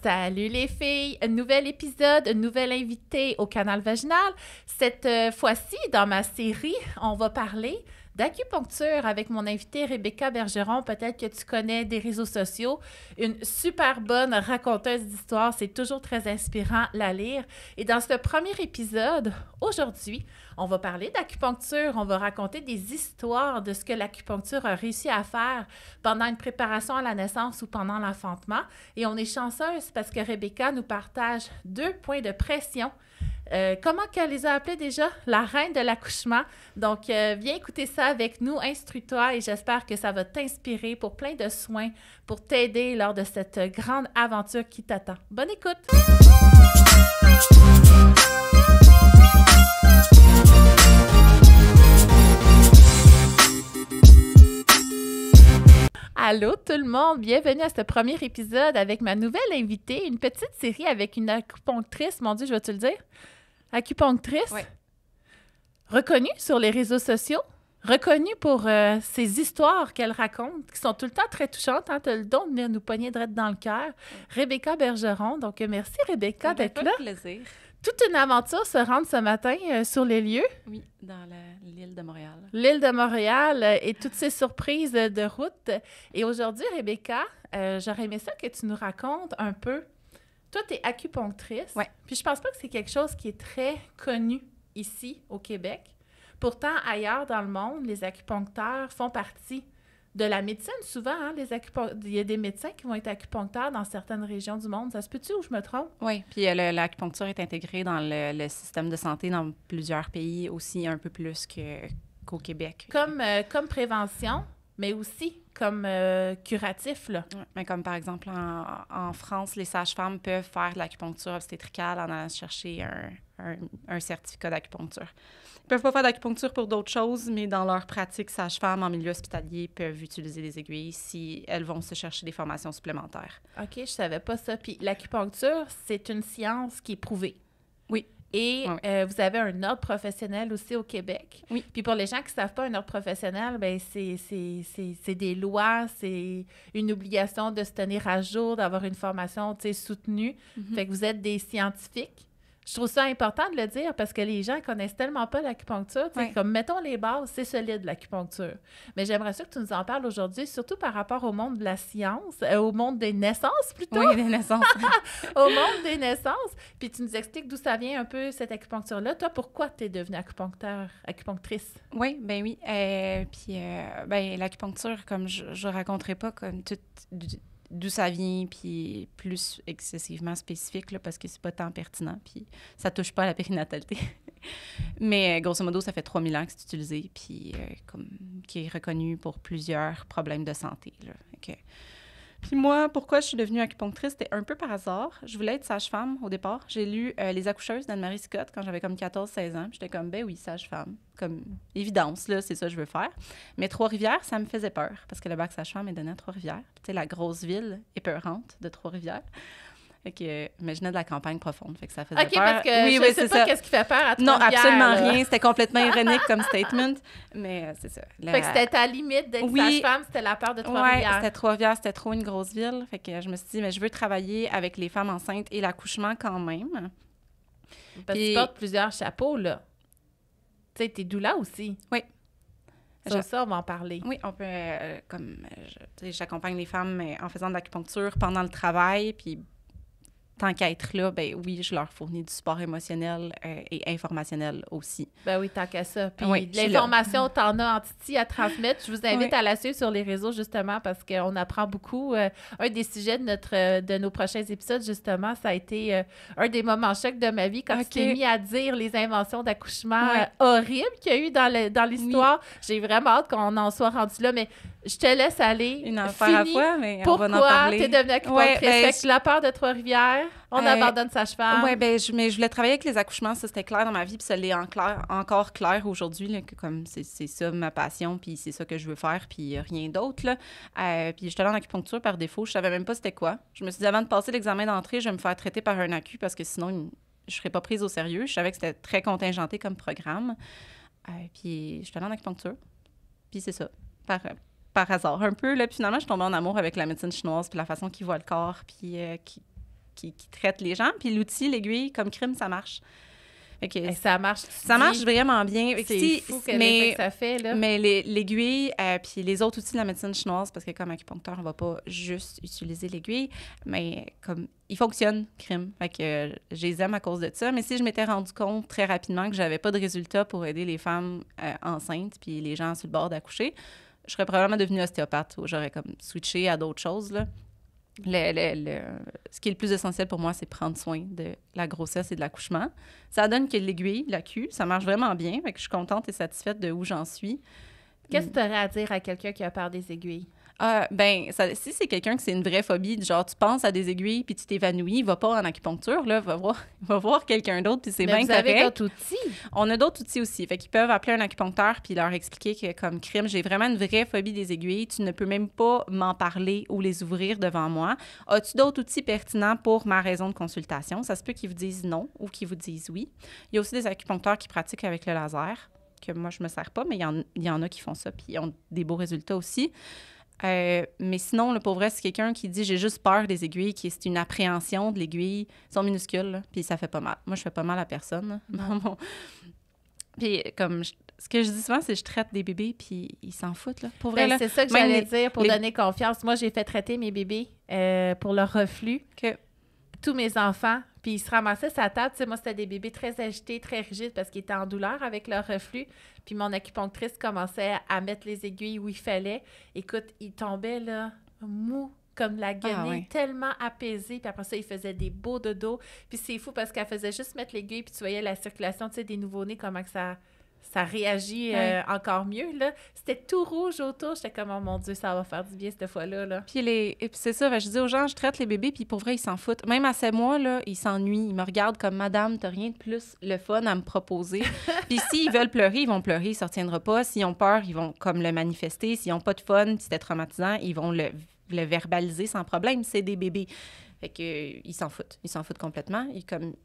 Salut les filles! Un nouvel épisode, un nouvel invité au canal vaginal. Cette fois-ci, dans ma série, on va parler d'acupuncture avec mon invitée Rebecca Bergeron. Peut-être que tu connais des réseaux sociaux. Une super bonne raconteuse d'histoires. C'est toujours très inspirant la lire. Et dans ce premier épisode, aujourd'hui, on va parler d'acupuncture. On va raconter des histoires de ce que l'acupuncture a réussi à faire pendant une préparation à la naissance ou pendant l'enfantement. Et on est chanceuse parce que Rebecca nous partage 2 points de pression. Comment qu'elle les a appelés déjà? La reine de l'accouchement. Donc, viens écouter ça avec nous, instruis-toi et j'espère que ça va t'inspirer pour plein de soins, pour t'aider lors de cette grande aventure qui t'attend. Bonne écoute! Allô tout le monde, bienvenue à ce premier épisode avec ma nouvelle invitée, une petite série avec une acupunctrice, mon Dieu, je vais te le dire, acupunctrice, oui. Reconnue sur les réseaux sociaux, reconnue pour ses histoires qu'elle raconte, qui sont tout le temps très touchantes, hein, tu as le don de venir nous pogner direct dans le cœur, Rebecca Bergeron, donc merci Rebecca d'être là. Ça fait plaisir. Toute une aventure se rendre ce matin sur les lieux. Oui, dans l'île de Montréal. L'île de Montréal et toutes ces surprises de route. Et aujourd'hui, Rebecca, j'aurais aimé ça que tu nous racontes un peu. Toi, tu es acupunctrice. Oui. Puis je pense pas que c'est quelque chose qui est très connu ici, au Québec. Pourtant, ailleurs dans le monde, les acupuncteurs font partie de la médecine. Souvent, hein, il y a des médecins qui vont être acupuncteurs dans certaines régions du monde. Ça se peut-tu ou je me trompe? Oui, puis l'acupuncture est intégrée dans le système de santé dans plusieurs pays aussi, un peu plus qu'au Québec. Comme prévention, mais aussi comme curatif, là. Ouais, mais comme par exemple, en France, les sages-femmes peuvent faire de l'acupuncture obstétricale en allant chercher un certificat d'acupuncture. Ils ne peuvent pas faire d'acupuncture pour d'autres choses, mais dans leur pratique, sages-femmes en milieu hospitalier peuvent utiliser des aiguilles si elles vont se chercher des formations supplémentaires. OK, je savais pas ça. Puis l'acupuncture, c'est une science qui est prouvée. Oui. Et oui. Vous avez un ordre professionnel aussi au Québec. Oui. Puis pour les gens qui ne savent pas, un ordre professionnel, bien, c'est des lois, c'est une obligation de se tenir à jour, d'avoir une formation, tu sais, soutenue. Mm-hmm. Fait que vous êtes des scientifiques. Je trouve ça important de le dire parce que les gens connaissent tellement pas l'acupuncture. Oui. Comme, mettons les bases, c'est solide, l'acupuncture. Mais j'aimerais ça que tu nous en parles aujourd'hui, surtout par rapport au monde de la science, au monde des naissances plutôt. Oui, des naissances. Au monde des naissances. Puis tu nous expliques d'où ça vient un peu, cette acupuncture-là. Toi, pourquoi tu es devenue acupunctrice? Oui, ben oui. Puis, l'acupuncture, comme je raconterai pas comme tout d'où ça vient, puis plus excessivement spécifique, là, parce que c'est pas tant pertinent, puis ça touche pas à la périnatalité. Mais grosso modo, ça fait 3000 ans que c'est utilisé, puis qui est reconnu pour plusieurs problèmes de santé, là. Okay. Puis moi, pourquoi je suis devenue acupunctrice, c'était un peu par hasard. Je voulais être sage-femme au départ. J'ai lu Les accoucheuses d'Anne-Marie Scott quand j'avais comme 14-16 ans. J'étais comme, ben oui, sage-femme. Comme évidence, là, c'est ça que je veux faire. Mais Trois-Rivières, ça me faisait peur parce que le bac sage-femme est donné à Trois-Rivières. Tu sais, la grosse ville épeurante de Trois-Rivières. Fait que, mais je venais de la campagne profonde, fait que ça faisait peur. OK, parce que je sais pas qu'est-ce qui fait peur à Trois-Rivières. Non, absolument là. rien. C'était complètement ironique comme statement, mais c'est ça. Fait que c'était ta limite d'être sage-femme, c'était la peur de Trois-Rivières. Oui, c'était Trois-Rivières, c'était trop une grosse ville. Fait que je me suis dit, mais je veux travailler avec les femmes enceintes et l'accouchement quand même. Parce que tu portes plusieurs chapeaux, là. Tu sais, t'es doula aussi. Oui. Ça, on va en parler. Oui, on peut, j'accompagne les femmes en faisant de l'acupuncture pendant le travail, puis tant qu'à être là, ben oui, je leur fournis du support émotionnel et informationnel aussi. Ben oui, tant qu'à ça. Puis oui, de l'information, t'en as en titi à transmettre. Je vous invite à la suivre sur les réseaux, justement, parce qu'on apprend beaucoup. Un des sujets de nos prochains épisodes, justement, ça a été un des moments chocs de ma vie quand tu t'es mis à dire les inventions d'accouchement horribles qu'il y a eu dans l'histoire. Oui. J'ai vraiment hâte qu'on en soit rendu là, mais je te laisse aller. Une affaire à la fois, mais pourquoi on va en parler. Pourquoi tu es devenue acupunctrice? Fait que la peur de Trois-Rivières, on abandonne sage-femme. Oui, mais je voulais travailler avec les accouchements, ça c'était clair dans ma vie, puis ça l'est encore clair aujourd'hui, là, que comme c'est ça ma passion, puis c'est ça que je veux faire, puis rien d'autre. Puis j'étais allée en acupuncture par défaut, je savais même pas c'était quoi. Je me suis dit, avant de passer l'examen d'entrée, je vais me faire traiter par un acu, parce que sinon, je serais pas prise au sérieux. Je savais que c'était très contingenté comme programme. Puis j'étais allée en acupuncture, puis c'est ça, par hasard un peu, là. Puis finalement, je suis tombée en amour avec la médecine chinoise, puis la façon qu'ils voient le corps, puis qui traite les gens. Puis l'outil, l'aiguille, comme crime, ça marche. Fait que ça marche. Ça marche vraiment bien. C'est fou quel effet que ça fait, là. Mais l'aiguille, puis les autres outils de la médecine chinoise, parce que comme acupuncteur, on va pas juste utiliser l'aiguille, mais comme ils fonctionnent, crime. Fait que je les aime à cause de ça. Mais si je m'étais rendu compte très rapidement que j'avais pas de résultats pour aider les femmes enceintes puis les gens sur le bord d'accoucher, je serais probablement devenue ostéopathe ou j'aurais comme switché à d'autres choses, là. Ce qui est le plus essentiel pour moi, c'est prendre soin de la grossesse et de l'accouchement. Ça donne que l'aiguille, la Q, ça marche vraiment bien. Fait que je suis contente et satisfaite de où j'en suis. Qu'est-ce que tu aurais à dire à quelqu'un qui a peur des aiguilles? Si c'est quelqu'un que c'est une vraie phobie, genre tu penses à des aiguilles puis tu t'évanouis, va pas en acupuncture, là, va voir quelqu'un d'autre puis c'est bien correct. Mais vous avez d'autres outils? On a d'autres outils aussi. Fait qu'ils peuvent appeler un acupuncteur puis leur expliquer que comme crime, j'ai vraiment une vraie phobie des aiguilles, tu ne peux même pas m'en parler ou les ouvrir devant moi. As-tu d'autres outils pertinents pour ma raison de consultation? Ça se peut qu'ils vous disent non ou qu'ils vous disent oui. Il y a aussi des acupuncteurs qui pratiquent avec le laser, que moi je me sers pas, mais il y en a qui font ça puis ils ont des beaux résultats aussi. Mais sinon, là, pour vrai, c'est quelqu'un qui dit « j'ai juste peur des aiguilles », qui c'est une appréhension de l'aiguille. Ils sont minuscules, là, puis ça fait pas mal. Moi, je fais pas mal à personne. Puis comme ce que je dis souvent, c'est que je traite des bébés, puis ils s'en foutent, là. Pour vrai, là, c'est ça que j'allais dire pour donner confiance. Moi, j'ai fait traiter mes bébés pour leur reflux. Tous mes enfants, puis ils se ramassaient sur la table. Tu sais, moi, c'était des bébés très agités, très rigides parce qu'ils étaient en douleur avec leur reflux. Puis mon acupunctrice commençait à mettre les aiguilles où il fallait. Écoute, ils tombaient, là, mous comme de la guenille, tellement apaisés. Puis après ça, ils faisaient des beaux dodos. Puis c'est fou parce qu'elle faisait juste mettre l'aiguille, puis tu voyais la circulation, tu sais, des nouveau-nés, comment que ça réagit encore mieux, là. C'était tout rouge autour. J'étais comme, oh mon Dieu, ça va faire du bien cette fois-là, là. Puis c'est ça, je dis aux gens, je traite les bébés, puis pour vrai, ils s'en foutent. Même à 7 mois, là, ils s'ennuient. Ils me regardent comme, madame, t'as rien de plus le fun à me proposer. Puis s'ils veulent pleurer, ils vont pleurer, ils ne se retiendront pas. S'ils ont peur, ils vont comme le manifester. S'ils n'ont pas de fun, si c'était traumatisant, ils vont le verbaliser sans problème. C'est des bébés. Fait que ils s'en foutent. Ils s'en foutent complètement.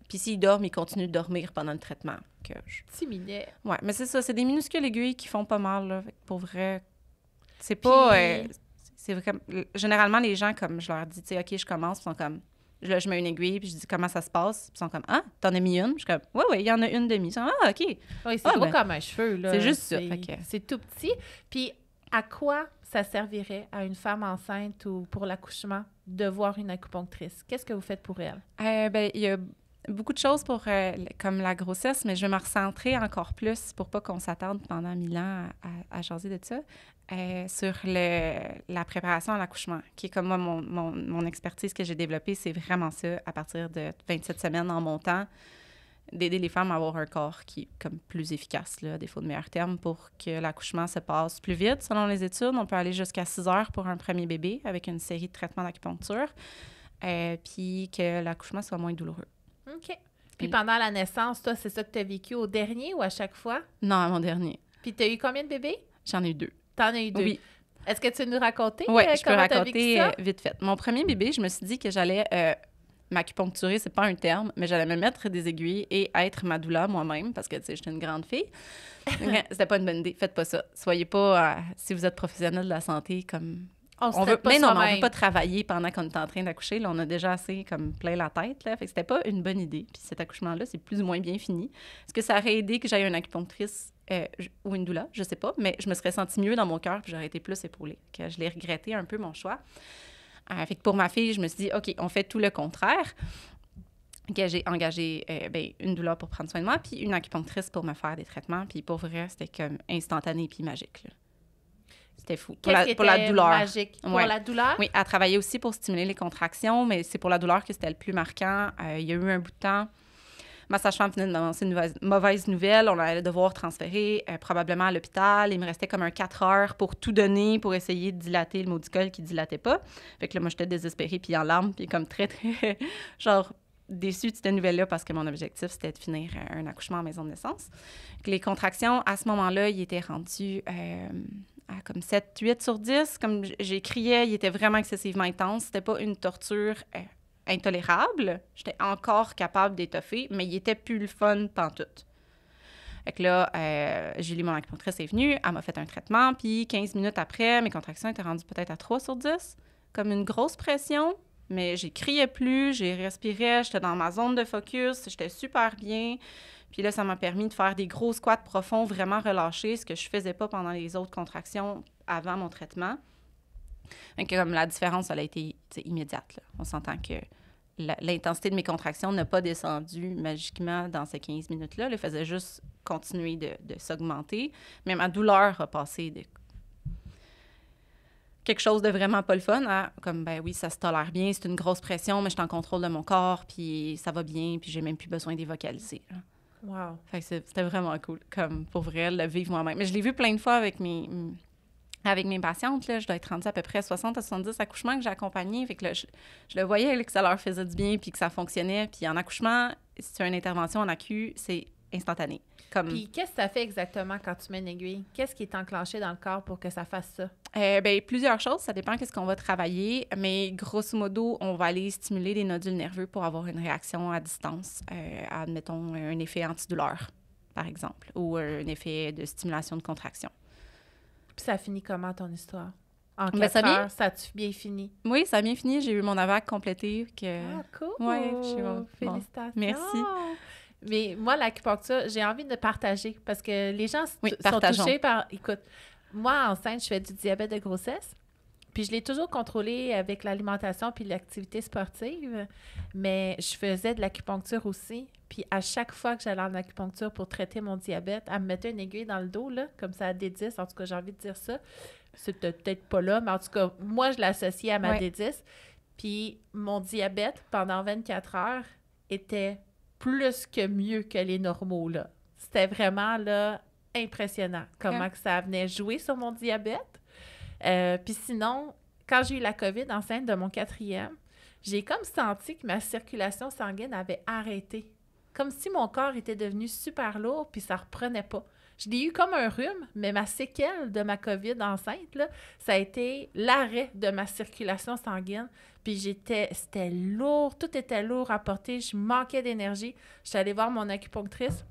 Puis s'ils dorment, ils continuent de dormir pendant le traitement. Petit minet. Ouais, mais c'est ça. C'est des minuscules aiguilles qui font pas mal, là. Pour vrai, c'est pas... c'est vrai, généralement, les gens, comme je leur dis, tu sais, OK, je commence, ils sont comme... Là, je mets une aiguille, puis je dis comment ça se passe. Puis ils sont comme, ah, t'en as mis une? Je suis comme, oui, il y en a une demi. Ils sont, ah, OK. Oui, c'est gros comme un cheveu, là. C'est juste ça. C'est tout petit. Puis à quoi ça servirait à une femme enceinte ou pour l'accouchement de voir une acupunctrice? Qu'est-ce que vous faites pour elle? Il y a beaucoup de choses pour comme la grossesse, mais je vais me recentrer encore plus pour pas qu'on s'attarde pendant 1000 ans à jaser de ça, sur la préparation à l'accouchement, qui est comme moi, mon expertise que j'ai développée, c'est vraiment ça, à partir de 27 semaines en montant, d'aider les femmes à avoir un corps qui est comme plus efficace, là, à défaut de meilleurs termes, pour que l'accouchement se passe plus vite. Selon les études, on peut aller jusqu'à 6 heures pour un premier bébé avec une série de traitements d'acupuncture, puis que l'accouchement soit moins douloureux. OK. Puis pendant la naissance, toi, c'est ça que tu as vécu au dernier ou à chaque fois? Non, à mon dernier. Puis tu as eu combien de bébés? J'en ai eu 2. T'en as eu 2? Oui. Est-ce que tu veux nous raconter? Oui, je peux raconter vite fait. Mon premier bébé, je me suis dit que j'allais m'acupuncturer, c'est pas un terme, mais j'allais me mettre des aiguilles et être ma doula moi-même, parce que, tu sais, j'étais une grande fille. C'était pas une bonne idée. Faites pas ça. Soyez pas, si vous êtes professionnel de la santé, comme... on veut pas travailler pendant qu'on est en train d'accoucher. Là, on a déjà assez comme plein la tête. Là. Fait que c'était pas une bonne idée. Puis cet accouchement-là, c'est plus ou moins bien fini. Est-ce que ça aurait aidé que j'aille une acupunctrice ou une doula? Je sais pas. Mais je me serais sentie mieux dans mon cœur puis j'aurais été plus épaulée. Que je l'ai regretté un peu, mon choix. Fait que pour ma fille, je me suis dit, OK, on fait tout le contraire. Que j'ai engagé une doula pour prendre soin de moi puis une acupunctrice pour me faire des traitements. Puis pour vrai, c'était comme instantané puis magique, là. C'était fou. Pour la douleur. Magique? Pour la douleur? Oui, elle travaillait aussi pour stimuler les contractions, mais c'est pour la douleur que c'était le plus marquant. Il y a eu un bout de temps, ma sage-femme venait de m'annoncer une mauvaise nouvelle. On allait devoir transférer probablement à l'hôpital. Il me restait comme 4 heures pour tout donner, pour essayer de dilater le maudit col qui dilatait pas. Fait que là, moi, j'étais désespérée, puis en larmes, puis comme très, très, genre, déçue de cette nouvelle-là parce que mon objectif, c'était de finir un accouchement en maison de naissance. Les contractions, à ce moment-là, ils étaient rendus... à comme 7, 8 sur 10. Comme j'ai crié, il était vraiment excessivement intense. C'était pas une torture intolérable. J'étais encore capable d'étoffer, mais il était plus le fun pantoute. Fait que là, Julie, mon acupunctrice, est venue. Elle m'a fait un traitement. Puis 15 minutes après, mes contractions étaient rendues peut-être à 3 sur 10. Comme une grosse pression. mais je criais plus, j'ai respiré, j'étais dans ma zone de focus, j'étais super bien. Puis là, ça m'a permis de faire des gros squats profonds, vraiment relâchés, ce que je faisais pas pendant les autres contractions avant mon traitement. Donc, comme la différence, elle a été immédiate. Là. On s'entend que l'intensité de mes contractions n'a pas descendu magiquement dans ces 15 minutes-là. Elle faisait juste continuer de s'augmenter. Mais ma douleur a passé de quelque chose de vraiment pas le fun à comme, ben oui, ça se tolère bien, c'est une grosse pression, mais je suis en contrôle de mon corps, puis ça va bien, puis j'ai même plus besoin d'évocaliser. Wow! Fait que c'était vraiment cool, comme pour vrai, le vivre moi-même. Mais je l'ai vu plein de fois avec mes patientes, là, je dois être rendue à peu près 60 à 70 accouchements que j'ai accompagnés. Fait que là, je le voyais là, que ça leur faisait du bien puis que ça fonctionnait. Puis en accouchement, si tu as une intervention en ACU, c'est instantané. Puis qu'est-ce que ça fait exactement quand tu mets une aiguille? Qu'est-ce qui est enclenché dans le corps pour que ça fasse ça? Bien, plusieurs choses. Ça dépend de ce qu'on va travailler. Mais grosso modo, on va aller stimuler les nodules nerveux pour avoir une réaction à distance. Admettons, un effet antidouleur, par exemple, ou un effet de stimulation de contraction. Puis ça finit comment, ton histoire? En 4 heures, ça a-tu bien fini? Oui, ça a bien fini. J'ai eu mon AVAC complété. Ah, cool! Oui, félicitations! Bon, merci. Mais moi, l'acupuncture, j'ai envie de partager parce que les gens sont partageons. touchés par... Écoute, moi, enceinte, je fais du diabète de grossesse. Puis je l'ai toujours contrôlé avec l'alimentation puis l'activité sportive. Mais je faisais de l'acupuncture aussi. Puis à chaque fois que j'allais en acupuncture pour traiter mon diabète, elle me mettait une aiguille dans le dos, là, comme ça à D10. En tout cas, j'ai envie de dire ça. C'était peut-être pas là, mais en tout cas, moi, je l'associais à ma D10. Puis mon diabète, pendant 24 heures, était plus que mieux que les normaux, là. C'était vraiment, là, impressionnant comment que ça venait jouer sur mon diabète. Puis sinon, quand j'ai eu la COVID enceinte de mon 4e, j'ai comme senti que ma circulation sanguine avait arrêté. Comme si mon corps était devenu super lourd puis ça reprenait pas. Je l'ai eu comme un rhume, mais ma séquelle de ma COVID enceinte, là, ça a été l'arrêt de ma circulation sanguine. Puis c'était lourd, tout était lourd à porter, je manquais d'énergie. Je suis allée voir mon acupunctrice,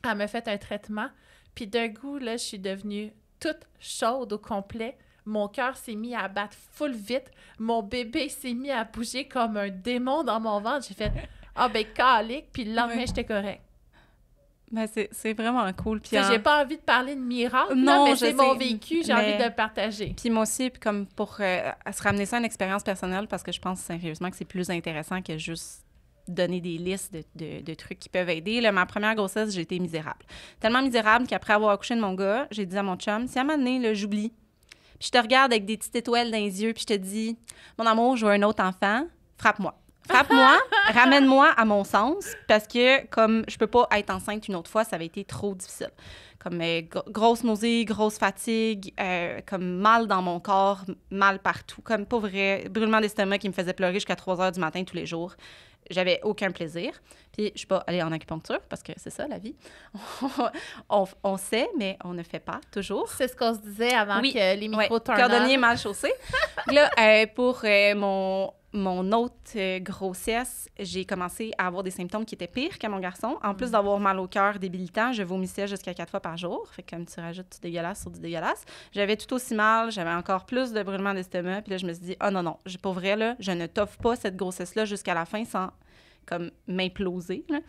elle m'a fait un traitement, puis d'un coup, là, je suis devenue toute chaude au complet. Mon cœur s'est mis à battre full vite. Mon bébé s'est mis à bouger comme un démon dans mon ventre. J'ai fait « Ah, ben calique », puis le lendemain, j'étais correcte. Ben c'est vraiment cool. Puis j'ai pas envie de parler de miracle, non, mais c'est mon vécu, j'ai envie de le partager. Puis moi aussi, puis comme pour se ramener ça à une expérience personnelle, parce que je pense sérieusement que c'est plus intéressant que juste donner des listes de trucs qui peuvent aider. Là, ma première grossesse, j'ai été misérable. Tellement misérable qu'après avoir accouché de mon gars, j'ai dit à mon chum, si à un moment donné, là, j'oublie, puis je te regarde avec des petites étoiles dans les yeux, puis je te dis, mon amour, je veux un autre enfant, frappe-moi. Frappe-moi, ramène-moi à mon sens, parce que comme je peux pas être enceinte une autre fois, ça avait été trop difficile. Comme grosse nausée, grosse fatigue, comme mal dans mon corps, mal partout. Comme pas vrai, brûlement d'estomac qui me faisait pleurer jusqu'à 3 heures du matin tous les jours. J'avais aucun plaisir. Puis je suis pas allée en acupuncture, parce que c'est ça, la vie. on sait, mais on ne fait pas toujours. C'est ce qu'on se disait avant que les micros tournent. Cordonnier mal chaussé. Là, pour mon autre grossesse, j'ai commencé à avoir des symptômes qui étaient pires qu'à mon garçon. En plus d'avoir mal au cœur débilitant, je vomissais jusqu'à 4 fois par jour. Fait que comme tu rajoutes du dégueulasse sur du dégueulasse. J'avais tout aussi mal, j'avais encore plus de brûlement d'estomac. Puis là, je me suis dit, oh non, pour vrai, là, je ne t'offre pas cette grossesse-là jusqu'à la fin sans comme m'imploser. Là,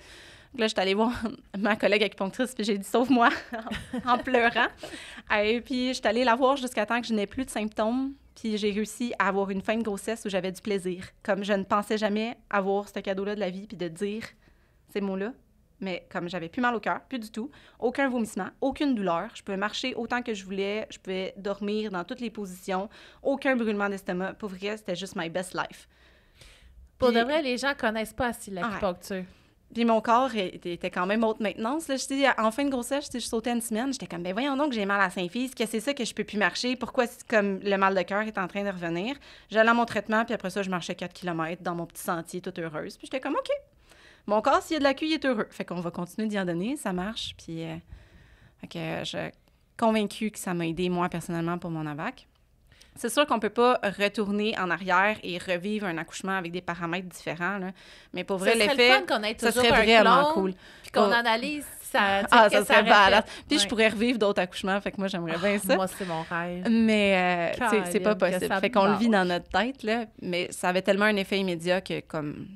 je suis allée voir ma collègue acupunctrice, puis j'ai dit « Sauve-moi » en pleurant. Et puis, je suis allée la voir jusqu'à temps que je n'ai plus de symptômes. Puis j'ai réussi à avoir une fin de grossesse où j'avais du plaisir. Comme je ne pensais jamais avoir ce cadeau-là de la vie, puis de dire ces mots-là. Mais comme j'avais plus mal au cœur, plus du tout, aucun vomissement, aucune douleur. Je pouvais marcher autant que je voulais, je pouvais dormir dans toutes les positions, aucun brûlement d'estomac. Pour vrai, c'était juste my best life. Pour de vrai, les gens connaissent pas assez l'acupuncture. Puis mon corps était quand même haute maintenance. Là, je dis, en fin de grossesse, je sautais une semaine. J'étais comme, ben voyons donc, j'ai mal à Saint-Fils, que c'est ça que je peux plus marcher. Pourquoi, comme le mal de cœur est en train de revenir? J'allais à mon traitement, puis après ça, je marchais 4 km dans mon petit sentier, toute heureuse. Puis j'étais comme, OK, mon corps, s'il y a de la il est heureux. Fait qu'on va continuer d'y en donner, ça marche. Puis je suis convaincue que ça m'a aidé, moi, personnellement, pour mon AVAC. C'est sûr qu'on peut pas retourner en arrière et revivre un accouchement avec des paramètres différents, là. Mais pour vrai, l'effet, le fun qu'on ait ça toujours serait un vraiment clone, cool. Puis qu'on analyse ça, ça que serait balade. Puis ouais. je pourrais revivre d'autres accouchements, fait que moi, j'aimerais bien ça. Moi, c'est mon rêve. Mais, tu sais, c'est pas Caroline, possible. Fait qu'on le vit dans notre tête, là. Mais ça avait tellement un effet immédiat que, comme...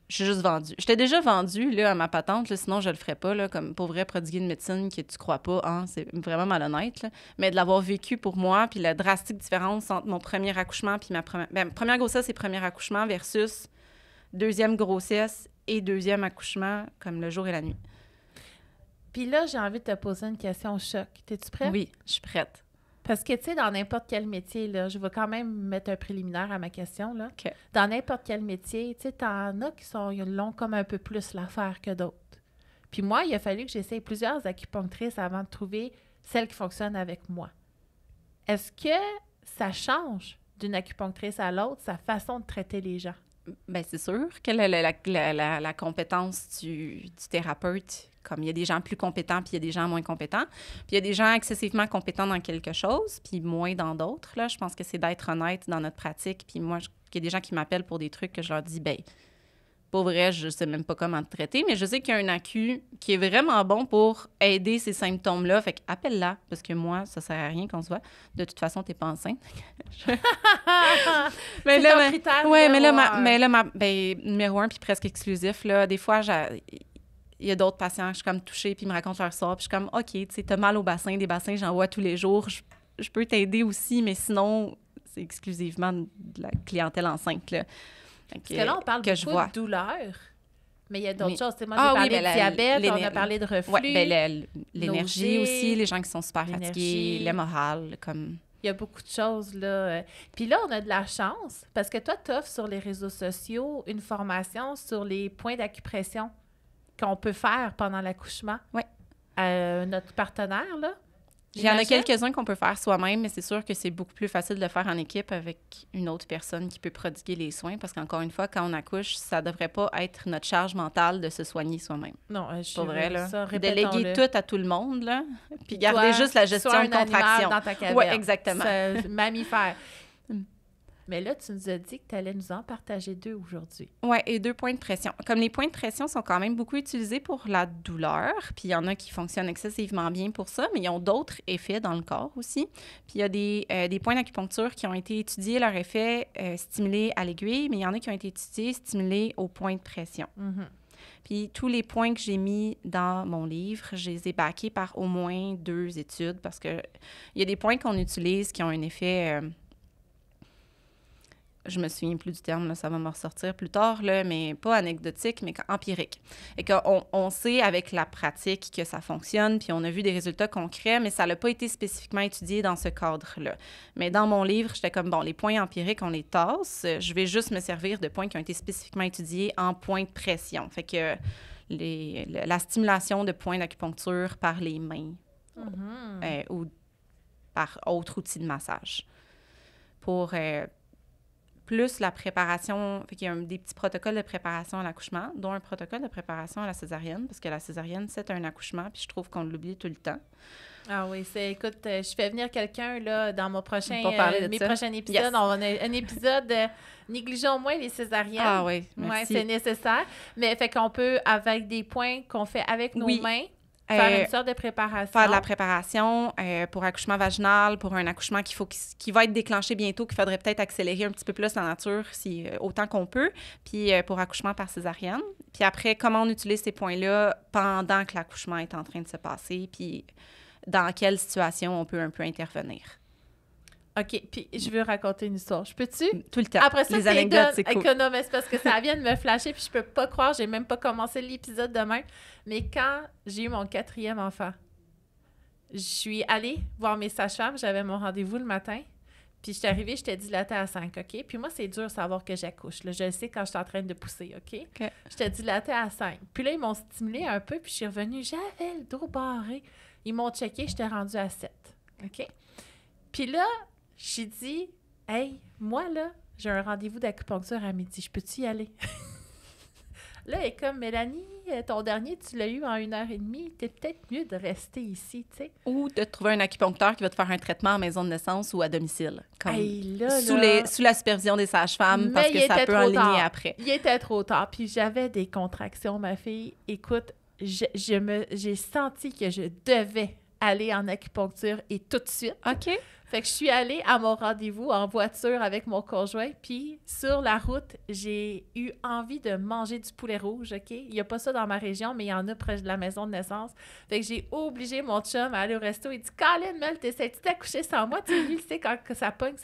Je suis juste vendue. J'étais déjà vendue là, à ma patente, là, sinon je le ferais pas. Là, comme pour vrai, prodiguer une médecine que tu crois pas, hein, c'est vraiment malhonnête. Là. Mais de l'avoir vécu pour moi, puis la drastique différence entre mon premier accouchement puis ma première grossesse et premier accouchement versus deuxième grossesse et deuxième accouchement, comme le jour et la nuit. Puis là, j'ai envie de te poser une question choc. T'es-tu prête? Oui, je suis prête. Parce que, tu sais, dans n'importe quel métier, là, je vais quand même mettre un préliminaire à ma question, là. OK. Dans n'importe quel métier, tu sais, t'en as qui l'ont comme un peu plus l'affaire que d'autres. Puis moi, il a fallu que j'essaye plusieurs acupunctrices avant de trouver celle qui fonctionne avec moi. Est-ce que ça change d'une acupunctrice à l'autre, sa façon de traiter les gens? Bien, c'est sûr que la compétence du thérapeute, comme il y a des gens plus compétents puis il y a des gens moins compétents, puis il y a des gens excessivement compétents dans quelque chose puis moins dans d'autres, là. Je pense que c'est d'être honnête dans notre pratique. Puis moi, il y a des gens qui m'appellent pour des trucs que je leur dis, bien, pour vrai, je sais même pas comment te traiter, mais je sais qu'il y a un ACU qui est vraiment bon pour aider ces symptômes-là. Fait qu'appelle-la, parce que moi, ça sert à rien qu'on se voit. De toute façon, t'es pas enceinte. Mais là, ton critère mais là, numéro 1, puis presque exclusif, là, des fois, il y a d'autres patients, je suis comme touchée, puis ils me racontent leur sort, puis je suis comme, OK, tu sais, t'as mal au bassin, des bassins, j'en vois tous les jours, je peux t'aider aussi, mais sinon, c'est exclusivement de la clientèle enceinte, là. Parce que là, on parle beaucoup de douleur, mais il y a d'autres choses. T'sais, moi, j'ai parlé de diabète, on a parlé de reflux. Oui, l'énergie aussi, les gens qui sont super fatigués, le moral, comme... Il y a beaucoup de choses, là. Puis là, on a de la chance, parce que toi, tu offres sur les réseaux sociaux une formation sur les points d'acupression qu'on peut faire pendant l'accouchement. Oui. Notre partenaire, là. Il y en a quelques-uns qu'on peut faire soi-même, mais c'est sûr que c'est beaucoup plus facile de le faire en équipe avec une autre personne qui peut prodiguer les soins, parce qu'encore une fois, quand on accouche, ça devrait pas être notre charge mentale de se soigner soi-même. Non, je suis vrai, là. Ça, déléguer tout à tout le monde, là, puis garder juste la gestion de contraction. Dans ta caverne. Oui, exactement. Mammifère. Mais là, tu nous as dit que tu allais nous en partager 2 aujourd'hui. Oui, et 2 points de pression. Comme les points de pression sont quand même beaucoup utilisés pour la douleur, puis il y en a qui fonctionnent excessivement bien pour ça, mais ils ont d'autres effets dans le corps aussi. Puis il y a des points d'acupuncture qui ont été étudiés, leur effet stimulé à l'aiguille, mais il y en a qui ont été étudiés, stimulés au point de pression. Mm-hmm. Puis tous les points que j'ai mis dans mon livre, je les ai backés par au moins 2 études, parce que il y a des points qu'on utilise qui ont un effet... je me souviens plus du terme, là, ça va me ressortir plus tard, là, mais pas anecdotique, mais empirique. Et qu'on sait avec la pratique que ça fonctionne, puis on a vu des résultats concrets, mais ça n'a pas été spécifiquement étudié dans ce cadre-là. Mais dans mon livre, j'étais comme, bon, les points empiriques, on les tasse. Je vais juste me servir de points qui ont été spécifiquement étudiés en points de pression. Fait que la stimulation de points d'acupuncture par les mains ou par autre outil de massage. Pour... plus la préparation, fait qu'il y a des petits protocoles de préparation à l'accouchement, dont un protocole de préparation à la césarienne, parce que la césarienne, c'est un accouchement, puis je trouve qu'on l'oublie tout le temps. Ah oui, écoute, je fais venir quelqu'un, là, dans mes prochains épisodes. Yes. On a un épisode, négligeons moins les césariennes. Ah oui, merci. Oui, c'est nécessaire. Mais fait qu'on peut, avec des points qu'on fait avec nos mains, faire une sorte de préparation. Faire de la préparation pour accouchement vaginal, pour un accouchement qui va être déclenché bientôt, qu'il faudrait peut-être accélérer un petit peu plus la nature autant qu'on peut, puis pour accouchement par césarienne. Puis après, comment on utilise ces points-là pendant que l'accouchement est en train de se passer, puis dans quelle situation on peut un peu intervenir. OK, puis je veux raconter une histoire. Je peux-tu? Tout le temps. Après ça, les anecdotes, c'est cool. Non, mais c'est parce que ça vient de me flasher, puis je peux pas croire, j'ai même pas commencé l'épisode demain. Mais quand j'ai eu mon 4e enfant, je suis allée voir mes sages-femmes, j'avais mon rendez-vous le matin, puis je suis arrivée, j'étais dilatée à 5, OK? Puis moi, c'est dur de savoir que j'accouche. Là. Je le sais quand je suis en train de pousser, OK? J'étais dilatée à 5. Puis là, ils m'ont stimulée un peu, puis je suis revenue, j'avais le dos barré. Ils m'ont checké, j'étais rendue à 7, OK? Puis là, j'ai dit, hey, moi, là, j'ai un rendez-vous d'acupuncture à midi. Je peux-tu y aller? Là, elle est comme, Mélanie, ton dernier, tu l'as eu en 1h30. T'es peut-être mieux de rester ici, tu sais. Ou de trouver un acupuncteur qui va te faire un traitement en maison de naissance ou à domicile. Comme Hey, là, sous la supervision des sages-femmes, parce Mais que il ça était peut trop enligner tard. après. Il était trop tard. Puis j'avais des contractions, ma fille. Écoute, j'ai senti que je devais aller en acupuncture et tout de suite. OK. Fait que je suis allée à mon rendez-vous en voiture avec mon conjoint, puis sur la route, j'ai eu envie de manger du poulet rouge, OK? Il n'y a pas ça dans ma région, mais il y en a proche de la maison de naissance. Fait que j'ai obligé mon chum à aller au resto. Il dit « Colin, Mel, t'essaies-tu d'accoucher sans moi? Tu sais, lui, il sait quand que ça pogne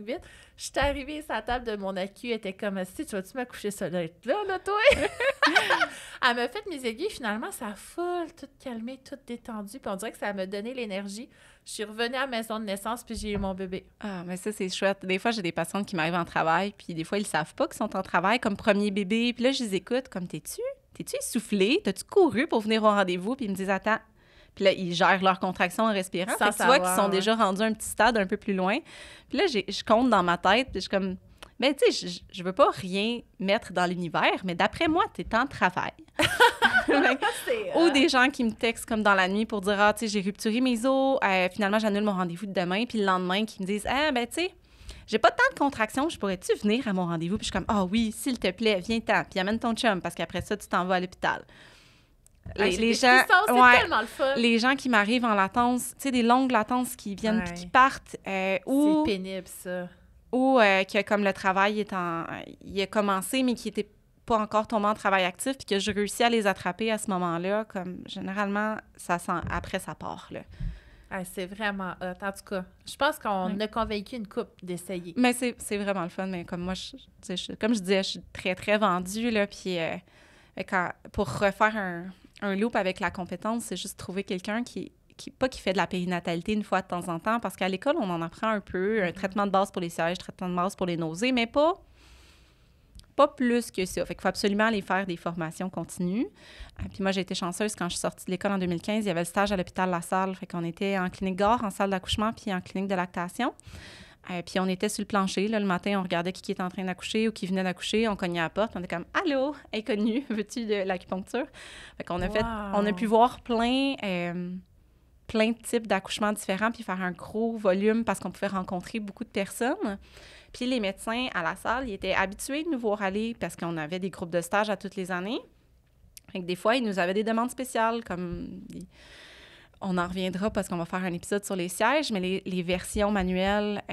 vite. » Je suis arrivée sur la table de mon acu, elle était comme « Si, tu vas-tu m'accoucher ça là, toi? » Elle m'a fait mes aiguilles, finalement, ça a full, tout calmé, tout détendu, puis on dirait que ça m'a donné l'énergie. Je suis revenue à la maison de naissance, puis j'ai eu mon bébé. Ah, mais ça, c'est chouette. Des fois, j'ai des patientes qui m'arrivent en travail, puis des fois, ils savent pas qu'ils sont en travail comme premier bébé. Puis là, je les écoute comme, t'es-tu essoufflé? T'as-tu couru pour venir au rendez-vous? Puis ils me disent, attends. Puis là, ils gèrent leurs contractions en respirant. Fait que tu vois qu'ils sont déjà rendus un petit stade un peu plus loin. Puis là, je compte dans ma tête, puis je suis comme... Mais tu sais, je veux pas rien mettre dans l'univers, mais d'après moi, t'es en travail. Ou des gens qui me textent comme dans la nuit pour dire « Ah, tu sais, j'ai rupturé mes os, finalement, j'annule mon rendez-vous de demain. » Puis le lendemain, qui me disent « Ah, ben tu sais, j'ai pas tant de contractions, je pourrais-tu venir à mon rendez-vous? » Puis je suis comme « Ah oui, s'il te plaît, viens-t'en, puis amène ton chum, parce qu'après ça, tu t'en vas à l'hôpital. » Les gens, c'est tellement le fun. Les gens qui m'arrivent en latence, tu sais, des longues latences qui viennent puis qui partent. C'est pénible, ça. Ou que comme le travail il a commencé, mais qui n'était pas encore tombé en travail actif, puis que j'ai réussi à les attraper à ce moment-là, comme généralement, après, ça part, là. C'est vraiment hot. En tout cas, je pense qu'on a convaincu une couple d'essayer. Mais c'est vraiment le fun, mais comme moi, comme je disais, je suis très, très vendue, là, puis pour refaire un loop avec la compétence, c'est juste trouver quelqu'un qui fait de la périnatalité une fois de temps en temps, parce qu'à l'école, on en apprend un peu, un traitement de base pour les sièges, traitement de base pour les nausées, mais pas plus que ça. Fait qu'il faut absolument aller faire des formations continues. Puis moi, j'ai été chanceuse quand je suis sortie de l'école en 2015. Il y avait le stage à l'hôpital La Salle. Fait qu'on était en clinique Gare, en salle d'accouchement, puis en clinique de lactation. Puis on était sur le plancher. Là, le matin, on regardait qui était en train d'accoucher ou qui venait d'accoucher. On cognait à la porte. On était comme « Allô, inconnu, veux-tu de l'acupuncture? » Fait qu'on a pu voir plein de types d'accouchements différents, puis faire un gros volume parce qu'on pouvait rencontrer beaucoup de personnes. Puis les médecins à la salle, ils étaient habitués de nous voir aller parce qu'on avait des groupes de stage à toutes les années. Fait que des fois, ils nous avaient des demandes spéciales, comme... On en reviendra parce qu'on va faire un épisode sur les sièges, mais les versions manuelles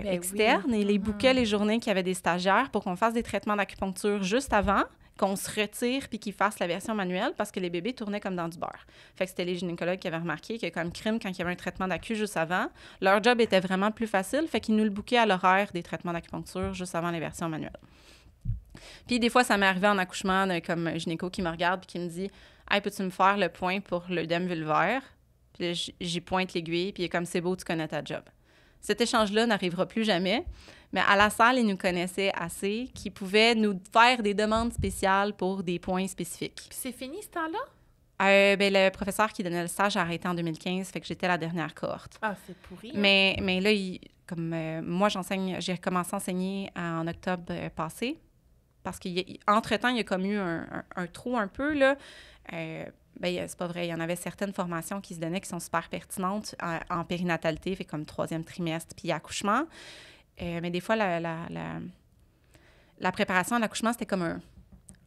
externes, et les bouquets, les journées qu'il y avait des stagiaires pour qu'on fasse des traitements d'acupuncture juste avant, qu'on se retire puis qu'ils fassent la version manuelle parce que les bébés tournaient comme dans du beurre. Fait que c'était les gynécologues qui avaient remarqué que comme crime, quand il y avait un traitement d'acu juste avant, leur job était vraiment plus facile, fait qu'ils nous le bouquaient à l'horaire des traitements d'acupuncture juste avant les versions manuelles. Puis des fois, ça m'est arrivé en accouchement comme un gynéco qui me regarde puis qui me dit « Hey, peux-tu me faire le point pour l'œdème vulvaire? » Puis j'y pointe l'aiguille, puis il est comme « C'est beau, tu connais ta job. » Cet échange-là n'arrivera plus jamais, mais à la salle, ils nous connaissaient assez qu'ils pouvaient nous faire des demandes spéciales pour des points spécifiques. Puis c'est fini ce temps-là? Le professeur qui donnait le stage a arrêté en 2015, fait que j'étais la dernière cohorte. Ah, c'est pourri. Mais là, moi, j'ai recommencé à enseigner en octobre passé, parce qu'entre-temps, il y a comme eu un trou un peu, là. C'est pas vrai. Il y en avait certaines formations qui se donnaient qui sont super pertinentes en périnatalité, fait comme 3e trimestre, puis accouchement. Mais des fois, la préparation à l'accouchement, c'était comme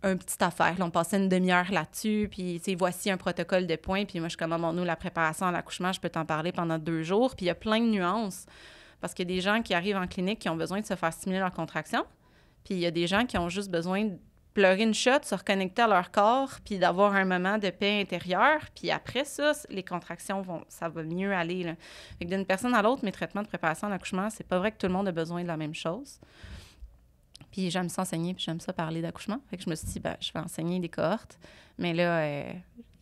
un petite affaire. Là, on passait une demi-heure là-dessus, puis voici un protocole de points. Puis moi, je suis comme, nous, la préparation à l'accouchement, je peux t'en parler pendant 2 jours. Puis il y a plein de nuances. Parce qu'il y a des gens qui arrivent en clinique qui ont besoin de se faire stimuler leur contraction. Puis il y a des gens qui ont juste besoin de pleurer une shot, se reconnecter à leur corps, puis d'avoir un moment de paix intérieure. Puis après ça, les contractions ça va mieux aller, là. Fait que d'une personne à l'autre, mes traitements de préparation à l'accouchement, c'est pas vrai que tout le monde a besoin de la même chose. Puis j'aime ça enseigner, puis j'aime ça parler d'accouchement. Fait que je me suis dit, je vais enseigner des cohortes. Mais là,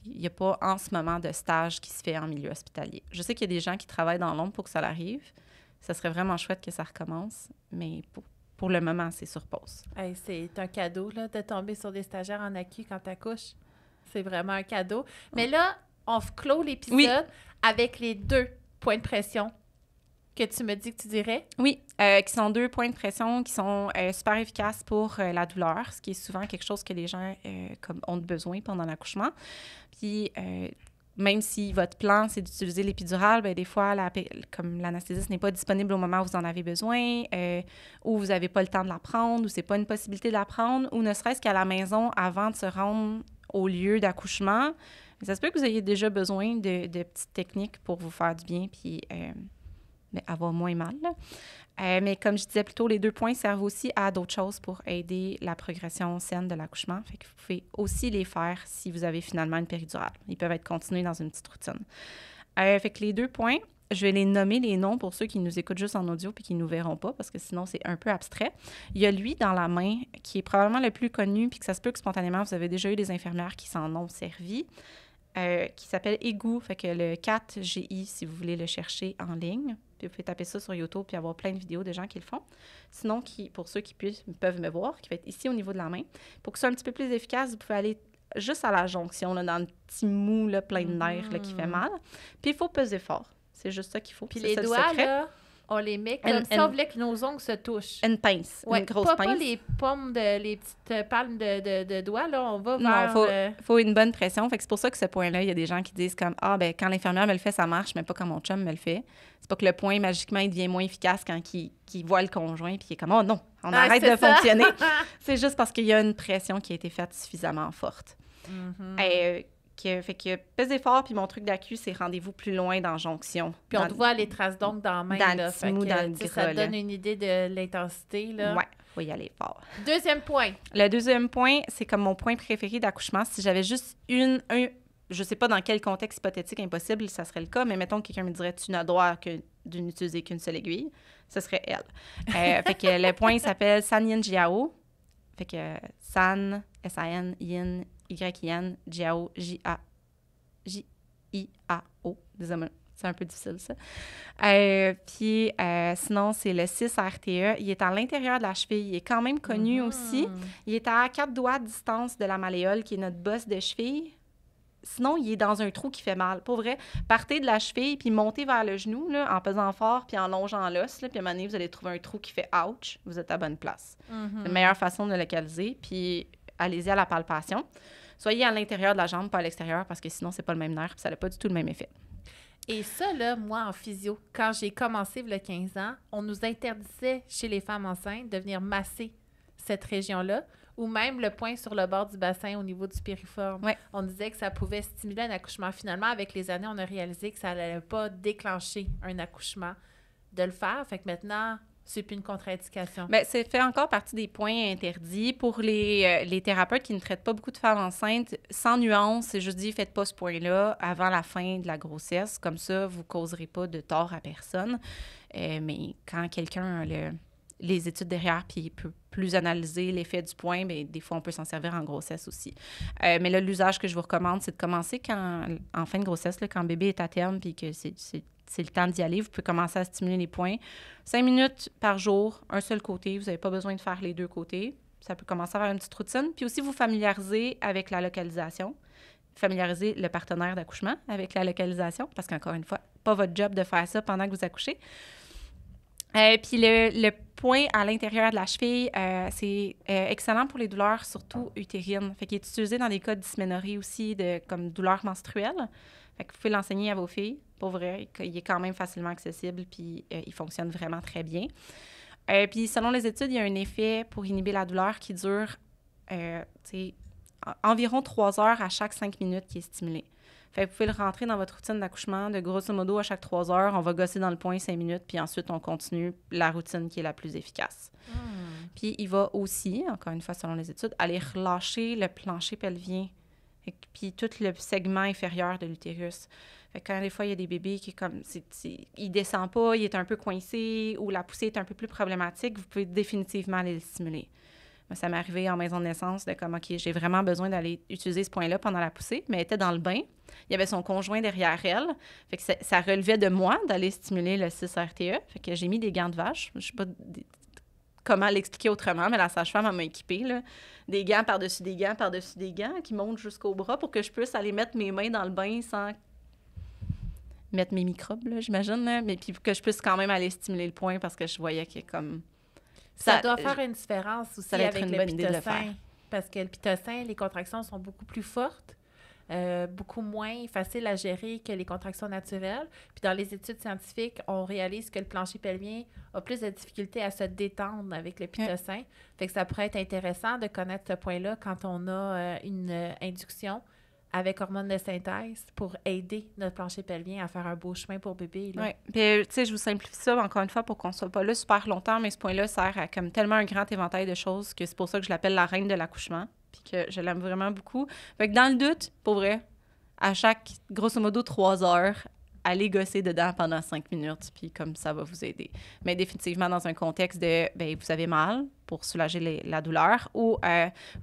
il n'y a pas en ce moment de stage qui se fait en milieu hospitalier. Je sais qu'il y a des gens qui travaillent dans l'ombre pour que ça arrive. Ça serait vraiment chouette que ça recommence, mais pour le moment, c'est sur pause. Hey, c'est un cadeau, là, de tomber sur des stagiaires en acu quand t'accouches. C'est vraiment un cadeau. Mais là, on clôt l'épisode avec les 2 points de pression que tu me dis que tu dirais? Oui, qui sont 2 points de pression qui sont super efficaces pour la douleur, ce qui est souvent quelque chose que les gens comme ont besoin pendant l'accouchement. Puis, même si votre plan, c'est d'utiliser l'épidurale, bien, des fois, comme l'anesthésiste n'est pas disponible au moment où vous en avez besoin, ou vous n'avez pas le temps de la prendre, ou c'est pas une possibilité de la prendre, ou ne serait-ce qu'à la maison, avant de se rendre au lieu d'accouchement, ça se peut que vous ayez déjà besoin de petites techniques pour vous faire du bien, puis avoir moins mal. Mais comme je disais plus tôt, les 2 points servent aussi à d'autres choses pour aider la progression saine de l'accouchement. Fait que vous pouvez aussi les faire si vous avez finalement une péridurale. Ils peuvent être continués dans une petite routine. Fait que les 2 points, je vais les nommer les noms pour ceux qui nous écoutent juste en audio puis qui ne nous verront pas parce que sinon, c'est un peu abstrait. Il y a lui dans la main qui est probablement le plus connu puis que ça se peut que spontanément, vous avez déjà eu des infirmières qui s'en ont servi. Qui s'appelle Egu, fait que le 4GI, si vous voulez le chercher en ligne. Puis vous pouvez taper ça sur YouTube puis avoir plein de vidéos de gens qui le font. Sinon, pour ceux qui peuvent me voir, qui va être ici au niveau de la main. Pour que ce soit un petit peu plus efficace, vous pouvez aller juste à la jonction, là, dans le petit mou là, plein de nerfs là, qui fait mal. Puis il faut peser fort. C'est juste ça qu'il faut. Puis les doigts, là, on les met comme si on voulait que nos ongles se touchent. Une pince, une grosse pince. Pas les pommes, les petites palmes de doigts, là, on va vers... Non, faut une bonne pression. Fait que c'est pour ça que ce point-là, il y a des gens qui disent comme « Ah, ben quand l'infirmière me le fait, ça marche, mais pas quand mon chum me le fait. » C'est pas que le point, magiquement, il devient moins efficace quand il voit le conjoint puis il est comme « Oh non, on arrête de fonctionner. » C'est juste parce qu'il y a une pression qui a été faite suffisamment forte. Fait que pesez fort, puis mon truc d'accu, c'est rendez-vous plus loin dans jonction. Puis on te voit les traces d'ongles dans la main. Dans là, le petit mou, dans le gras, ça donne une idée de l'intensité. Là. Ouais, faut y aller fort. Deuxième point. Le deuxième point, c'est comme mon point préféré d'accouchement. Si j'avais juste je sais pas dans quel contexte hypothétique impossible ça serait le cas, mais mettons que quelqu'un me dirait « Tu n'as droit de n'utiliser qu'une seule aiguille », ce serait elle. Fait que le point s'appelle San Yin Jiao. Fait que San, S-A-N, Yin, Y-I-N, Jiao, J-I-A-O. Désolé, c'est un peu difficile, ça. Puis, sinon, c'est le 6-RTE. Il est à l'intérieur de la cheville. Il est quand même connu aussi. Il est à 4 doigts de distance de la malléole, qui est notre bosse de cheville. Sinon, il est dans un trou qui fait mal. Pour vrai, partez de la cheville, puis montez vers le genou, là, en pesant fort, puis en longeant l'os. Puis à un moment donné, vous allez trouver un trou qui fait « ouch ». Vous êtes à bonne place. C'est la meilleure façon de le localiser. Puis, allez-y à la palpation. Soyez à l'intérieur de la jambe, pas à l'extérieur, parce que sinon, c'est pas le même nerf, puis ça n'a pas du tout le même effet. Et ça, là, moi, en physio, quand j'ai commencé, il y a 15 ans, on nous interdisait, chez les femmes enceintes, de venir masser cette région-là, ou même le point sur le bord du bassin au niveau du piriforme. Ouais. On disait que ça pouvait stimuler un accouchement. Finalement, avec les années, on a réalisé que ça n'allait pas déclencher un accouchement de le faire. Fait que maintenant, c'est plus une contre-indication. Bien, ça fait encore partie des points interdits. Pour les thérapeutes qui ne traitent pas beaucoup de femmes enceintes, sans nuance, c'est juste dit, faites pas ce point-là avant la fin de la grossesse. Comme ça, vous ne causerez pas de tort à personne. Mais quand quelqu'un a les études derrière puis peut plus analyser l'effet du point, bien, des fois, on peut s'en servir en grossesse aussi. Mais là, l'usage que je vous recommande, c'est de commencer en fin de grossesse, là, quand le bébé est à terme puis que c'est le temps d'y aller. Vous pouvez commencer à stimuler les points. 5 minutes par jour, un seul côté. Vous n'avez pas besoin de faire les deux côtés. Ça peut commencer à faire une petite routine. Puis aussi, vous familiariser avec la localisation. Familiariser le partenaire d'accouchement avec la localisation, parce qu'encore une fois, pas votre job de faire ça pendant que vous accouchez. Puis le point à l'intérieur de la cheville, c'est excellent pour les douleurs, surtout utérines. Fait qu'il est utilisé dans des cas de dysménorrhée aussi, comme douleurs menstruelles. Fait que vous pouvez l'enseigner à vos filles. Pour vrai, il est quand même facilement accessible, puis il fonctionne vraiment très bien. Puis selon les études, il y a un effet pour inhiber la douleur qui dure environ 3 heures à chaque 5 minutes qui est stimulé. Fait que vous pouvez le rentrer dans votre routine d'accouchement. De grosso modo, à chaque 3 heures, on va gosser dans le point 5 minutes, puis ensuite, on continue la routine qui est la plus efficace. Puis il va aussi, encore une fois, selon les études, aller relâcher le plancher pelvien, puis tout le segment inférieur de l'utérus. Fait que quand des fois, il y a des bébés qui, comme, il descend pas, il est un peu coincé, ou la poussée est un peu plus problématique, vous pouvez définitivement aller le stimuler. Moi, ça m'est arrivé en maison de naissance de comme, OK, j'ai vraiment besoin d'aller utiliser ce point-là pendant la poussée, mais elle était dans le bain. Il y avait son conjoint derrière elle. Fait que ça relevait de moi d'aller stimuler le 6-RTE. Fait que j'ai mis des gants de vache. Je sais pas comment l'expliquer autrement, mais la sage-femme m'a équipée, là. Des gants par-dessus des gants par-dessus des gants qui montent jusqu'au bras pour que je puisse aller mettre mes mains dans le bain sans mettre mes microbes, là, j'imagine, là, mais puis que je puisse quand même aller stimuler le point parce que je voyais que comme... Ça doit faire une différence aussi allait être avec une le bonne idée de le pitocin. faire. Parce que le pitocin, les contractions sont beaucoup plus fortes, beaucoup moins faciles à gérer que les contractions naturelles. Puis dans les études scientifiques, on réalise que le plancher pelvien a plus de difficultés à se détendre avec le pitocin. Fait que ça pourrait être intéressant de connaître ce point-là quand on a une induction avec hormones de synthèse pour aider notre plancher pelvien à faire un beau chemin pour bébé. Oui. Puis, tu sais, je vous simplifie ça encore une fois pour qu'on ne soit pas là super longtemps, mais ce point-là sert à comme tellement un grand éventail de choses que c'est pour ça que je l'appelle la reine de l'accouchement, puis que je l'aime vraiment beaucoup. Fait que dans le doute, pour vrai, à chaque, grosso modo, 3 heures, allez gosser dedans pendant 5 minutes, puis comme ça va vous aider. Mais définitivement dans un contexte de, bien, vous avez mal pour soulager la douleur, ou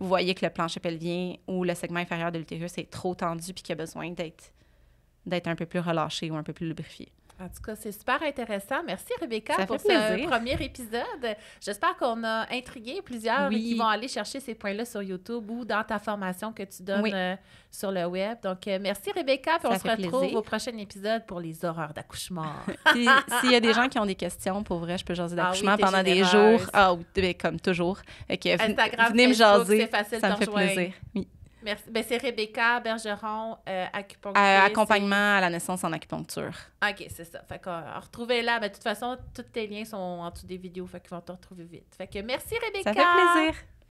vous voyez que le plancher pelvien ou le segment inférieur de l'utérus est trop tendu puis qu'il a besoin d'être un peu plus relâché ou un peu plus lubrifié. En tout cas, c'est super intéressant. Merci, Rebecca, Ça pour fait plaisir. ce premier épisode. J'espère qu'on a intrigué plusieurs qui vont aller chercher ces points-là sur YouTube ou dans ta formation que tu donnes sur le web. Donc, merci, Rebecca. Puis on se retrouve au prochain épisode pour les horreurs d'accouchement. Puis, s'il y a des gens qui ont des questions, pour vrai, je peux jaser d'accouchement pendant des jours. Ah oui, comme toujours. Instagram, venez Facebook, me jaser. c'est facile ça de me fait rejoindre. plaisir. Oui. Merci. Ben, c'est Rebecca Bergeron, acupuncturiste. Accompagnement à la naissance en acupuncture. OK, c'est ça. Fait qu'on retrouvez-la. Ben, de toute façon, tous tes liens sont en dessous des vidéos. Fait qu'ils vont te retrouver vite. Fait que merci, Rebecca. Ça fait plaisir.